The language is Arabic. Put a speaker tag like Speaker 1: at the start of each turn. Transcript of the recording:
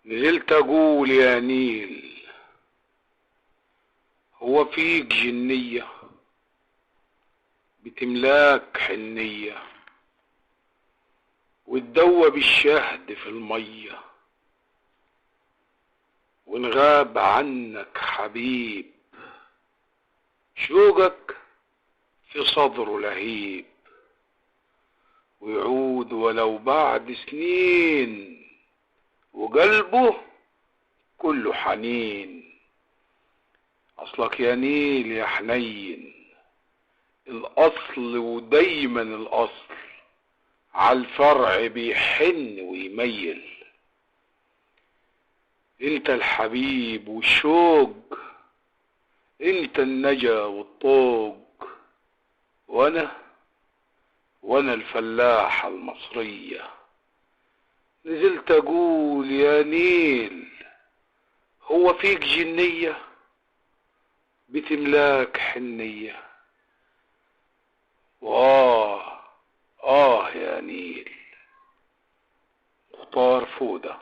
Speaker 1: نزلت اقول يا نيل، هو فيك جنية بتملاك حنية وتدوب الشهد في المية، ونغاب عنك حبيب شوقك في صدره لهيب، ويعود ولو بعد سنين وقلبه كله حنين. اصلك يا نيل يا حنين الاصل، ودايما الاصل عالفرع بيحن ويميل. انت الحبيب والشوق، انت النجا والطوق، وانا الفلاحة المصرية. نزلت اقول يا نيل، هو فيك جنية بتملاك حنية. وآه يا نيل، مختار فودة.